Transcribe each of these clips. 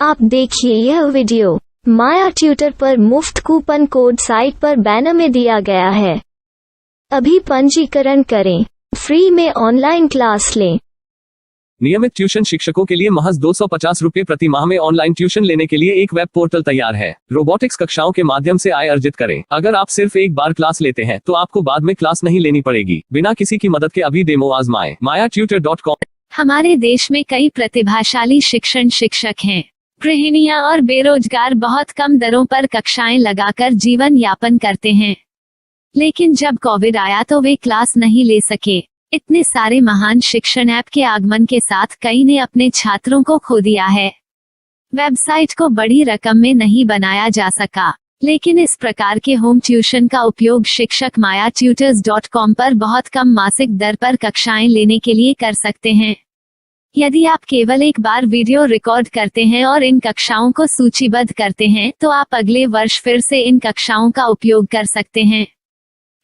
आप देखिए यह वीडियो माया ट्यूटर पर मुफ्त कूपन कोड साइट पर बैनर में दिया गया है। अभी पंजीकरण करें, फ्री में ऑनलाइन क्लास लें। नियमित ट्यूशन शिक्षकों के लिए महज 250 रुपये प्रति माह में ऑनलाइन ट्यूशन लेने के लिए एक वेब पोर्टल तैयार है। रोबोटिक्स कक्षाओं के माध्यम से आय अर्जित करें। अगर आप सिर्फ एक बार क्लास लेते हैं तो आपको बाद में क्लास नहीं लेनी पड़ेगी। बिना किसी की मदद के अभी डेमो आजमाएं। mayaTutor.com। हमारे देश में कई प्रतिभाशाली शिक्षक हैं। गृहिणियां और बेरोजगार बहुत कम दरों पर कक्षाएं लगाकर जीवन यापन करते हैं, लेकिन जब कोविड आया तो वे क्लास नहीं ले सके। इतने सारे महान शिक्षण ऐप के आगमन के साथ कई ने अपने छात्रों को खो दिया है। वेबसाइट को बड़ी रकम में नहीं बनाया जा सका, लेकिन इस प्रकार के होम ट्यूशन का उपयोग शिक्षक mayaTutors.com पर बहुत कम मासिक दर पर कक्षाएं लेने के लिए कर सकते हैं। यदि आप केवल एक बार वीडियो रिकॉर्ड करते हैं और इन कक्षाओं को सूचीबद्ध करते हैं तो आप अगले वर्ष फिर से इन कक्षाओं का उपयोग कर सकते हैं।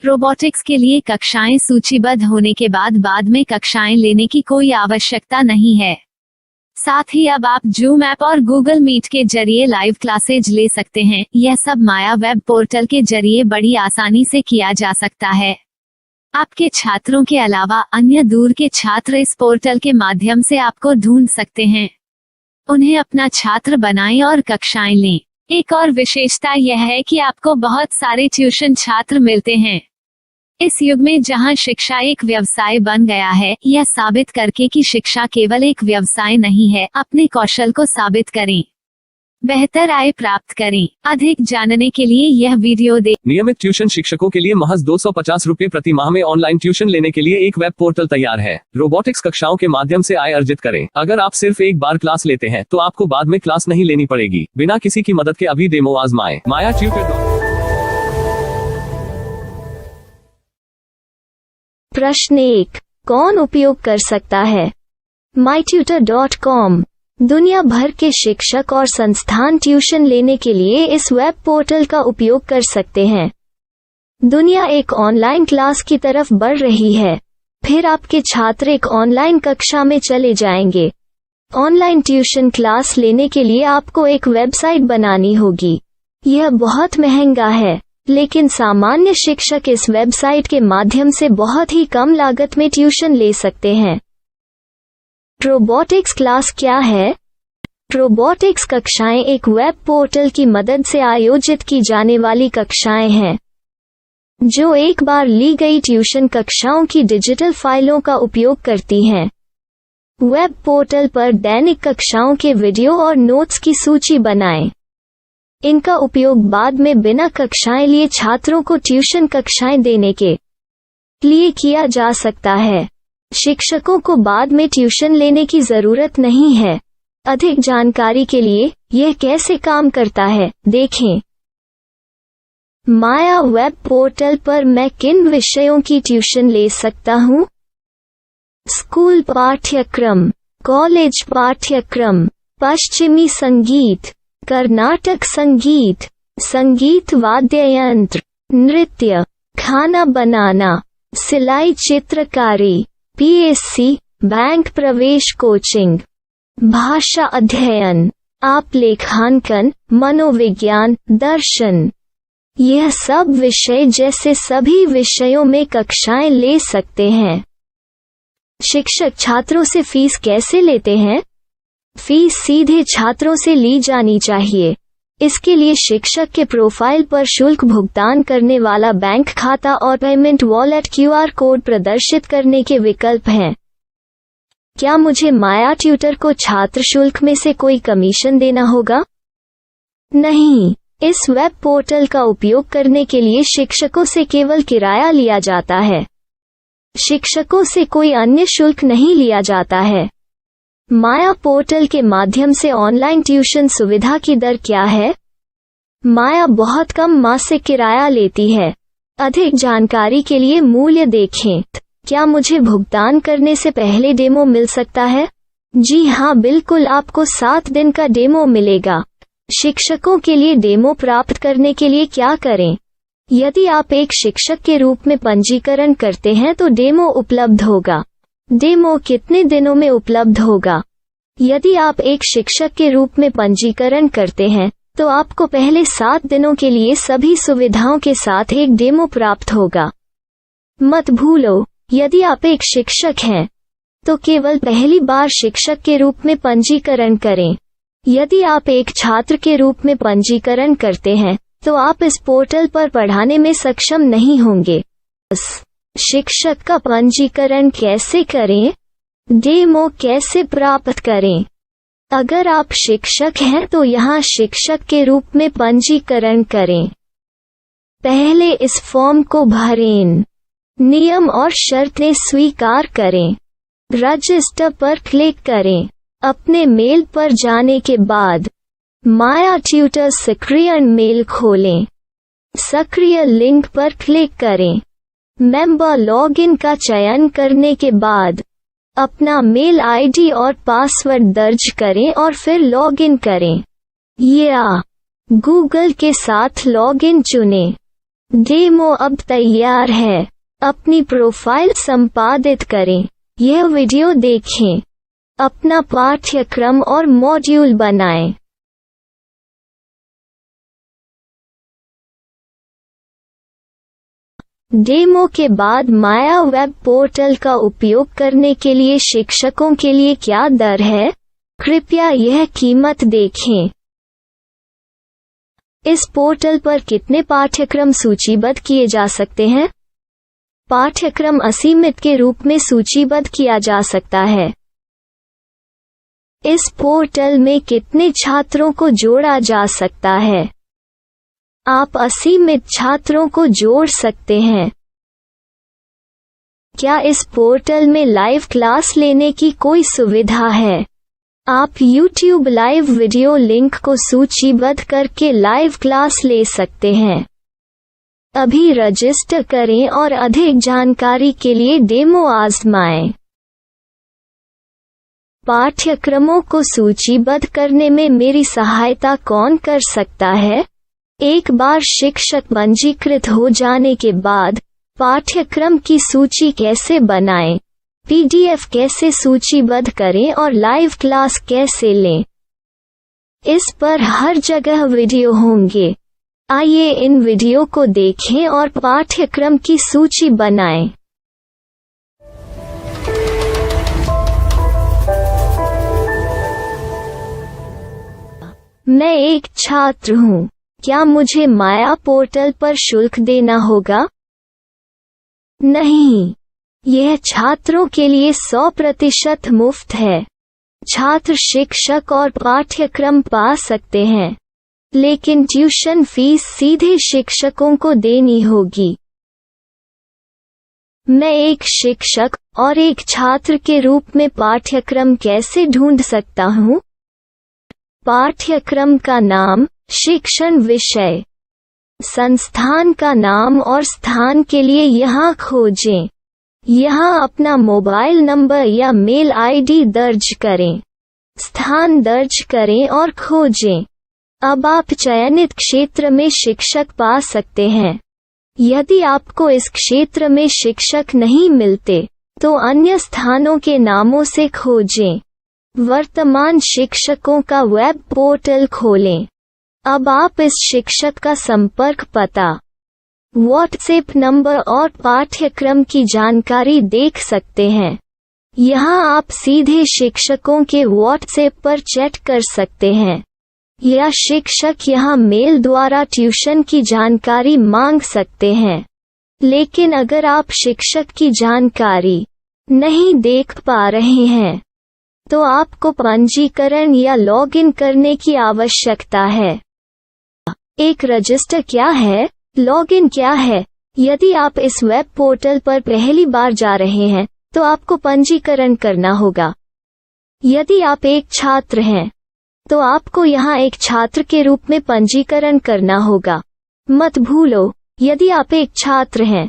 रोबोटिक्स के लिए कक्षाएं सूचीबद्ध होने के बाद में कक्षाएं लेने की कोई आवश्यकता नहीं है। साथ ही अब आप जूम ऐप और गूगल मीट के जरिए लाइव क्लासेज ले सकते हैं। यह सब माया वेब पोर्टल के जरिए बड़ी आसानी से किया जा सकता है। आपके छात्रों के अलावा अन्य दूर के छात्र इस पोर्टल के माध्यम से आपको ढूंढ सकते हैं। उन्हें अपना छात्र बनाएं और कक्षाएं लें। एक और विशेषता यह है कि आपको बहुत सारे ट्यूशन छात्र मिलते हैं। इस युग में जहां शिक्षा एक व्यवसाय बन गया है, यह साबित करके कि शिक्षा केवल एक व्यवसाय नहीं है, अपने कौशल को साबित करें, बेहतर आय प्राप्त करें। अधिक जानने के लिए यह वीडियो देखें। नियमित ट्यूशन शिक्षकों के लिए महज 250 रुपये प्रति माह में ऑनलाइन ट्यूशन लेने के लिए एक वेब पोर्टल तैयार है। रोबोटिक्स कक्षाओं के माध्यम से आय अर्जित करें। अगर आप सिर्फ एक बार क्लास लेते हैं तो आपको बाद में क्लास नहीं लेनी पड़ेगी। बिना किसी की मदद के अभी डेमो आजमाएं। mayaTutor। प्रश्न 1, कौन उपयोग कर सकता है? myTutor.com। दुनिया भर के शिक्षक और संस्थान ट्यूशन लेने के लिए इस वेब पोर्टल का उपयोग कर सकते हैं। दुनिया एक ऑनलाइन क्लास की तरफ बढ़ रही है। फिर आपके छात्र एक ऑनलाइन कक्षा में चले जाएंगे। ऑनलाइन ट्यूशन क्लास लेने के लिए आपको एक वेबसाइट बनानी होगी। यह बहुत महंगा है, लेकिन सामान्य शिक्षक इस वेबसाइट के माध्यम से बहुत ही कम लागत में ट्यूशन ले सकते हैं। रोबोटिक्स क्लास क्या है? रोबोटिक्स कक्षाएं एक वेब पोर्टल की मदद से आयोजित की जाने वाली कक्षाएं हैं, जो एक बार ली गई ट्यूशन कक्षाओं की डिजिटल फाइलों का उपयोग करती हैं। वेब पोर्टल पर दैनिक कक्षाओं के वीडियो और नोट्स की सूची बनाएं। इनका उपयोग बाद में बिना कक्षाएं लिए छात्रों को ट्यूशन कक्षाएं देने के लिए किया जा सकता है। शिक्षकों को बाद में ट्यूशन लेने की जरूरत नहीं है। अधिक जानकारी के लिए यह कैसे काम करता है, देखें। माया वेब पोर्टल पर मैं किन विषयों की ट्यूशन ले सकता हूँ? स्कूल पाठ्यक्रम, कॉलेज पाठ्यक्रम, पश्चिमी संगीत, कर्नाटक संगीत, संगीत वाद्य यंत्र, नृत्य, खाना बनाना, सिलाई चित्रकारी, PSC, बैंक प्रवेश कोचिंग, भाषा अध्ययन, आप लेखांकन, मनोविज्ञान, दर्शन। यह सब विषय जैसे सभी विषयों में कक्षाएं ले सकते हैं। शिक्षक छात्रों से फीस कैसे लेते हैं? फीस सीधे छात्रों से ली जानी चाहिए। इसके लिए शिक्षक के प्रोफाइल पर शुल्क भुगतान करने वाला बैंक खाता और पेमेंट वॉलेट QR कोड प्रदर्शित करने के विकल्प हैं। क्या मुझे माया ट्यूटर को छात्र शुल्क में से कोई कमीशन देना होगा? नहीं, इस वेब पोर्टल का उपयोग करने के लिए शिक्षकों से केवल किराया लिया जाता है। शिक्षकों से कोई अन्य शुल्क नहीं लिया जाता है। माया पोर्टल के माध्यम से ऑनलाइन ट्यूशन सुविधा की दर क्या है? माया बहुत कम मासिक किराया लेती है। अधिक जानकारी के लिए मूल्य देखें। क्या मुझे भुगतान करने से पहले डेमो मिल सकता है? जी हाँ, बिल्कुल, आपको 7 दिन का डेमो मिलेगा। शिक्षकों के लिए डेमो प्राप्त करने के लिए क्या करें? यदि आप एक शिक्षक के रूप में पंजीकरण करते हैं तो डेमो उपलब्ध होगा। डेमो कितने दिनों में उपलब्ध होगा? यदि आप एक शिक्षक के रूप में पंजीकरण करते हैं तो आपको पहले 7 दिनों के लिए सभी सुविधाओं के साथ एक डेमो प्राप्त होगा। मत भूलो, यदि आप एक शिक्षक हैं तो केवल पहली बार शिक्षक के रूप में पंजीकरण करें। यदि आप एक छात्र के रूप में पंजीकरण करते हैं तो आप इस पोर्टल पर पढ़ाने में सक्षम नहीं होंगे। शिक्षक का पंजीकरण कैसे करें? डेमो कैसे प्राप्त करें? अगर आप शिक्षक हैं तो यहाँ शिक्षक के रूप में पंजीकरण करें। पहले इस फॉर्म को भरें, नियम और शर्तें स्वीकार करें, रजिस्टर पर क्लिक करें। अपने मेल पर जाने के बाद माया ट्यूटर सक्रिय मेल खोलें। सक्रिय लिंक पर क्लिक करें। मेंबर लॉगिन का चयन करने के बाद अपना मेल आईडी और पासवर्ड दर्ज करें और फिर लॉगिन करें या गूगल के साथ लॉगिन चुनें। डेमो अब तैयार है। अपनी प्रोफाइल संपादित करें। यह वीडियो देखें। अपना पाठ्यक्रम और मॉड्यूल बनाएं। डेमो के बाद माया वेब पोर्टल का उपयोग करने के लिए शिक्षकों के लिए क्या दर है? कृपया यह कीमत देखें। इस पोर्टल पर कितने पाठ्यक्रम सूचीबद्ध किए जा सकते हैं? पाठ्यक्रम असीमित के रूप में सूचीबद्ध किया जा सकता है। इस पोर्टल में कितने छात्रों को जोड़ा जा सकता है? आप असीमित छात्रों को जोड़ सकते हैं। क्या इस पोर्टल में लाइव क्लास लेने की कोई सुविधा है? आप YouTube लाइव वीडियो लिंक को सूचीबद्ध करके लाइव क्लास ले सकते हैं। अभी रजिस्टर करें और अधिक जानकारी के लिए डेमो आजमाएं। पाठ्यक्रमों को सूचीबद्ध करने में मेरी सहायता कौन कर सकता है? एक बार शिक्षक पंजीकृत हो जाने के बाद पाठ्यक्रम की सूची कैसे बनाएं, PDF कैसे सूचीबद्ध करें और लाइव क्लास कैसे लें, इस पर हर जगह वीडियो होंगे। आइए इन वीडियो को देखें और पाठ्यक्रम की सूची बनाएं। मैं एक छात्र हूँ। क्या मुझे माया पोर्टल पर शुल्क देना होगा? नहीं, यह छात्रों के लिए 100% मुफ्त है। छात्र शिक्षक और पाठ्यक्रम पा सकते हैं, लेकिन ट्यूशन फीस सीधे शिक्षकों को देनी होगी। मैं एक शिक्षक और एक छात्र के रूप में पाठ्यक्रम कैसे ढूंढ सकता हूँ? पाठ्यक्रम का नाम, शिक्षण विषय, संस्थान का नाम और स्थान के लिए यहाँ खोजें। यहाँ अपना मोबाइल नंबर या मेल आईडी दर्ज करें। स्थान दर्ज करें और खोजें। अब आप चयनित क्षेत्र में शिक्षक पा सकते हैं। यदि आपको इस क्षेत्र में शिक्षक नहीं मिलते तो अन्य स्थानों के नामों से खोजें। वर्तमान शिक्षकों का वेब पोर्टल खोलें। अब आप इस शिक्षक का संपर्क पता, व्हाट्सएप नंबर और पाठ्यक्रम की जानकारी देख सकते हैं। यहाँ आप सीधे शिक्षकों के व्हाट्सएप पर चैट कर सकते हैं या शिक्षक यहाँ मेल द्वारा ट्यूशन की जानकारी मांग सकते हैं। लेकिन अगर आप शिक्षक की जानकारी नहीं देख पा रहे हैं तो आपको पंजीकरण या लॉगिन करने की आवश्यकता है। एक रजिस्टर क्या है? लॉगिन क्या है? यदि आप इस वेब पोर्टल पर पहली बार जा रहे हैं तो आपको पंजीकरण करना होगा। यदि आप एक छात्र हैं तो आपको यहाँ एक छात्र के रूप में पंजीकरण करना होगा। मत भूलो, यदि आप एक छात्र हैं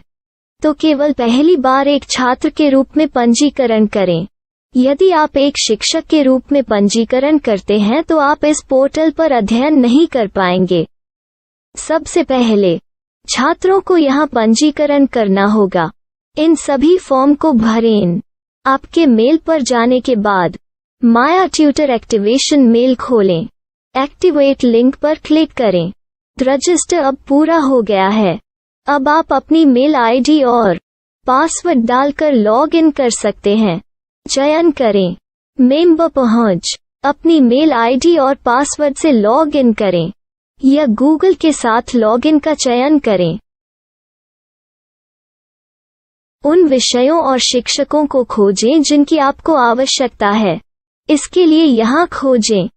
तो केवल पहली बार एक छात्र के रूप में पंजीकरण करें। यदि आप एक शिक्षक के रूप में पंजीकरण करते हैं तो आप इस पोर्टल पर अध्ययन नहीं कर पाएंगे। सबसे पहले छात्रों को यहाँ पंजीकरण करना होगा। इन सभी फॉर्म को भरें। आपके मेल पर जाने के बाद माया ट्यूटर एक्टिवेशन मेल खोलें। एक्टिवेट लिंक पर क्लिक करें। रजिस्टर अब पूरा हो गया है। अब आप अपनी मेल आईडी और पासवर्ड डालकर लॉग इन कर सकते हैं। चयन करें मेंबर पहुंच। अपनी मेल आईडी और पासवर्ड से लॉग इन करें या गूगल के साथ लॉगिन का चयन करें। उन विषयों और शिक्षकों को खोजें जिनकी आपको आवश्यकता है। इसके लिए यहाँ खोजें